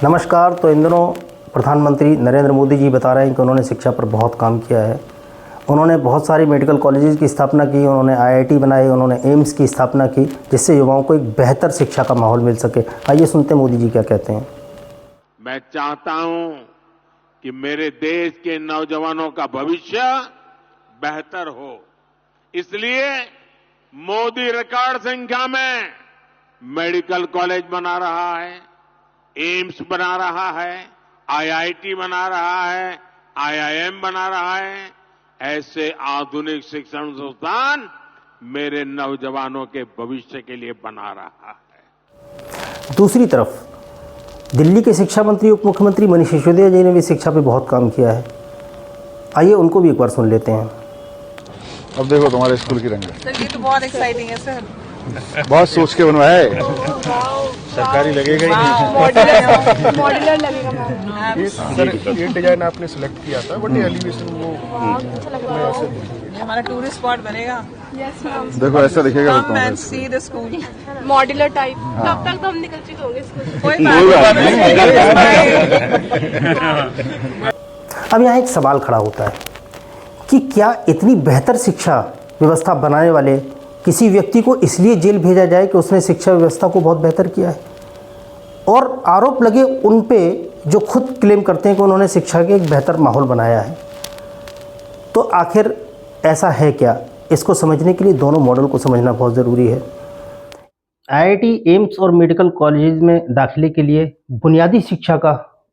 नमस्कार। तो इन दिनों प्रधानमंत्री नरेंद्र मोदी जी बता रहे हैं कि उन्होंने शिक्षा पर बहुत काम किया है। उन्होंने बहुत सारी मेडिकल कॉलेजेस की स्थापना की, उन्होंने आईआईटी बनाई, उन्होंने एम्स की स्थापना की, जिससे युवाओं को एक बेहतर शिक्षा का माहौल मिल सके। आइए सुनते हैं मोदी जी क्या कहते हैं। मैं चाहता हूं कि मेरे देश के नौजवानों का भविष्य बेहतर हो, इसलिए मोदी रिकॉर्ड संख्या में मेडिकल कॉलेज बना रहा है, एम्स बना रहा है, आईआईटी बना रहा है, आईआईएम बना रहा है। ऐसे आधुनिक शिक्षण संस्थान मेरे नौजवानों के भविष्य के लिए बना रहा है। दूसरी तरफ दिल्ली के शिक्षा मंत्री उप मुख्यमंत्री मनीष सिसोदिया जी ने भी शिक्षा पे बहुत काम किया है। आइए उनको भी एक बार सुन लेते हैं। अब देखो तुम्हारे स्कूल की रंगत। सर ये तो बहुत एक्साइटिंग है सर। बहुत सोच के बनवाया है। सरकारी लगेगा ही नहीं। मॉड्यूलर लगेगा मैम। सर ये डिजाइन आपने सिलेक्ट किया था, बट एलिवेशन वो अच्छा लग रहा है। हमारा टूरिस्ट स्पॉट बनेगा। Yes ma'am. देखो ऐसा दिखेगा come and see the school. Modular type. तब तक तो हम निकल चुके होंगे स्कूल। कोई बात नहीं। अब यहाँ एक सवाल खड़ा होता है कि क्या इतनी बेहतर शिक्षा व्यवस्था बनाने वाले किसी व्यक्ति को इसलिए जेल भेजा जाए कि उसने शिक्षा व्यवस्था को बहुत बेहतर किया है, और आरोप लगे उन पे जो खुद क्लेम करते हैं कि उन्होंने शिक्षा के एक बेहतर माहौल बनाया है। तो आखिर ऐसा है क्या? इसको समझने के लिए दोनों मॉडल को समझना बहुत ज़रूरी है। आईआईटी, एम्स और मेडिकल कॉलेज में दाखिले के लिए बुनियादी शिक्षा का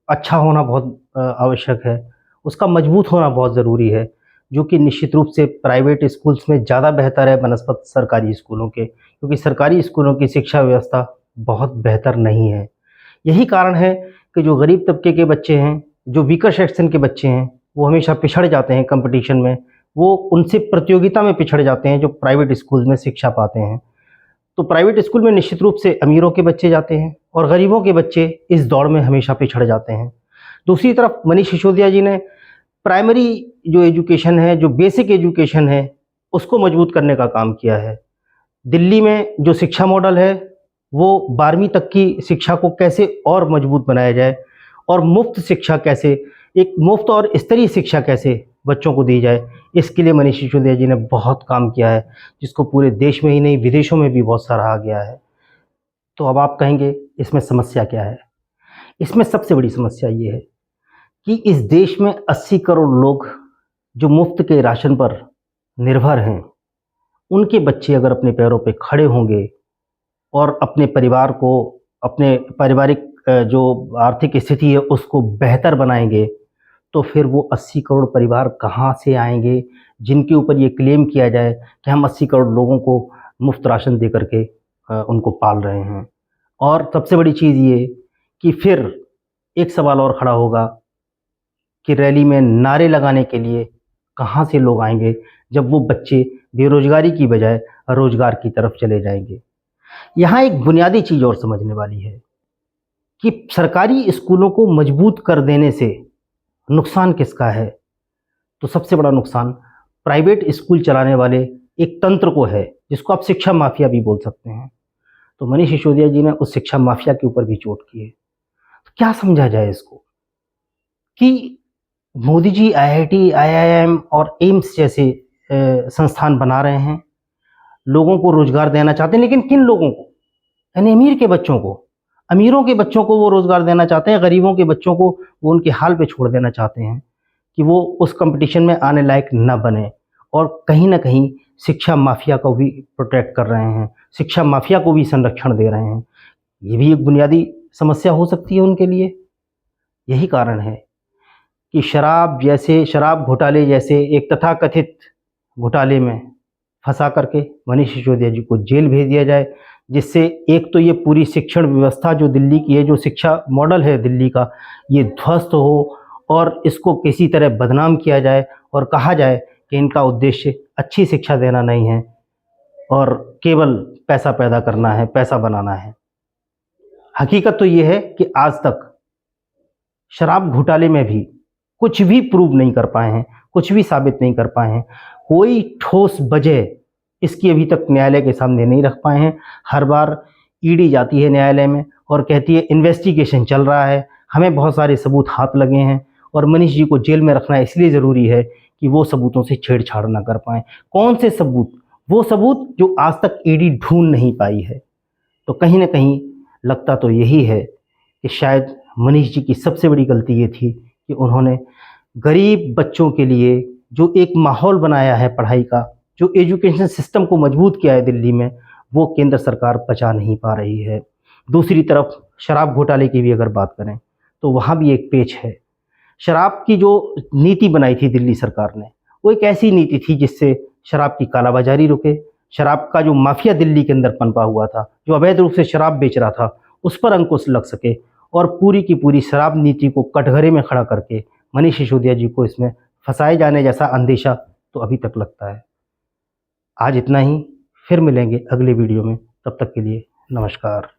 अच्छा होना बहुत आवश्यक है, उसका मजबूत होना बहुत ज़रूरी है, जो कि निश्चित रूप से प्राइवेट स्कूल्स में ज़्यादा बेहतर है बनस्पत सरकारी स्कूलों के, क्योंकि सरकारी स्कूलों की शिक्षा व्यवस्था बहुत बेहतर नहीं है। यही कारण है कि जो गरीब तबके के बच्चे हैं, जो वीकर सेक्शन के बच्चे हैं, वो हमेशा पिछड़ जाते हैं कंपटीशन में, वो उनसे प्रतियोगिता में पिछड़ जाते हैं जो प्राइवेट स्कूल में शिक्षा पाते हैं। तो प्राइवेट स्कूल में निश्चित रूप से अमीरों के बच्चे जाते हैं और गरीबों के बच्चे इस दौड़ में हमेशा पिछड़ जाते हैं। दूसरी तरफ मनीष सिसोदिया जी ने प्राइमरी जो एजुकेशन है, जो बेसिक एजुकेशन है, उसको मजबूत करने का काम किया है। दिल्ली में जो शिक्षा मॉडल है वो 12वीं तक की शिक्षा को कैसे और मजबूत बनाया जाए, और मुफ्त शिक्षा कैसे, एक मुफ्त और स्तरीय शिक्षा कैसे बच्चों को दी जाए, इसके लिए मनीष सिसोदिया जी ने बहुत काम किया है, जिसको पूरे देश में ही नहीं विदेशों में भी बहुत सराहा गया है। तो अब आप कहेंगे इसमें समस्या क्या है? इसमें सबसे बड़ी समस्या ये है कि इस देश में 80 करोड़ लोग जो मुफ्त के राशन पर निर्भर हैं, उनके बच्चे अगर अपने पैरों पे खड़े होंगे और अपने परिवार को, अपने पारिवारिक जो आर्थिक स्थिति है उसको बेहतर बनाएंगे, तो फिर वो 80 करोड़ परिवार कहाँ से आएंगे जिनके ऊपर ये क्लेम किया जाए कि हम 80 करोड़ लोगों को मुफ्त राशन दे करके उनको पाल रहे हैं। और सबसे बड़ी चीज़ ये कि फिर एक सवाल और खड़ा होगा कि रैली में नारे लगाने के लिए कहाँ से लोग आएंगे जब वो बच्चे बेरोजगारी की बजाय रोजगार की तरफ चले जाएंगे। यहाँ एक बुनियादी चीज़ और समझने वाली है कि सरकारी स्कूलों को मजबूत कर देने से नुकसान किसका है? तो सबसे बड़ा नुकसान प्राइवेट स्कूल चलाने वाले एक तंत्र को है, जिसको आप शिक्षा माफिया भी बोल सकते हैं। तो मनीष सिसोदिया जी ने उस शिक्षा माफिया के ऊपर भी चोट की है। तो क्या समझा जाए इसको कि मोदी जी आईआईटी, आईआईएम और एम्स जैसे संस्थान बना रहे हैं, लोगों को रोजगार देना चाहते हैं, लेकिन किन लोगों को? यानी अमीर के बच्चों को, अमीरों के बच्चों को वो रोजगार देना चाहते हैं, गरीबों के बच्चों को वो उनके हाल पे छोड़ देना चाहते हैं कि वो उस कंपटीशन में आने लायक न बने। और कहीं ना कहीं शिक्षा माफिया को भी प्रोटेक्ट कर रहे हैं, शिक्षा माफिया को भी संरक्षण दे रहे हैं। ये भी एक बुनियादी समस्या हो सकती है उनके लिए। यही कारण है कि शराब घोटाले जैसे एक तथाकथित घोटाले में फंसा करके मनीष सिसोदिया जी को जेल भेज दिया जाए, जिससे एक तो ये पूरी शिक्षण व्यवस्था जो दिल्ली की है, जो शिक्षा मॉडल है दिल्ली का, ये ध्वस्त हो और इसको किसी तरह बदनाम किया जाए और कहा जाए कि इनका उद्देश्य अच्छी शिक्षा देना नहीं है और केवल पैसा पैदा करना है, पैसा बनाना है। हकीकत तो ये है कि आज तक शराब घोटाले में भी कुछ भी प्रूव नहीं कर पाए हैं, कुछ भी साबित नहीं कर पाए हैं, कोई ठोस वजह इसकी अभी तक न्यायालय के सामने नहीं रख पाए हैं। हर बार ईडी जाती है न्यायालय में और कहती है इन्वेस्टिगेशन चल रहा है, हमें बहुत सारे सबूत हाथ लगे हैं और मनीष जी को जेल में रखना इसलिए ज़रूरी है कि वो सबूतों से छेड़छाड़ ना कर पाएँ। कौन से सबूत? वो सबूत जो आज तक ईडी ढूंढ नहीं पाई है। तो कहीं ना कहीं लगता तो यही है कि शायद मनीष जी की सबसे बड़ी गलती ये थी कि उन्होंने गरीब बच्चों के लिए जो एक माहौल बनाया है पढ़ाई का, जो एजुकेशन सिस्टम को मजबूत किया है दिल्ली में, वो केंद्र सरकार बचा नहीं पा रही है। दूसरी तरफ शराब घोटाले की भी अगर बात करें तो वहाँ भी एक पेच है। शराब की जो नीति बनाई थी दिल्ली सरकार ने, वो एक ऐसी नीति थी जिससे शराब की कालाबाजारी रुके, शराब का जो माफिया दिल्ली के अंदर पनपा हुआ था, जो अवैध रूप से शराब बेच रहा था, उस पर अंकुश लग सके और पूरी की पूरी शराब नीति को कटघरे में खड़ा करके मनीष सिसोदिया जी को इसमें फंसाए जाने जैसा अंदेशा तो अभी तक लगता है। आज इतना ही, फिर मिलेंगे अगले वीडियो में, तब तक के लिए नमस्कार।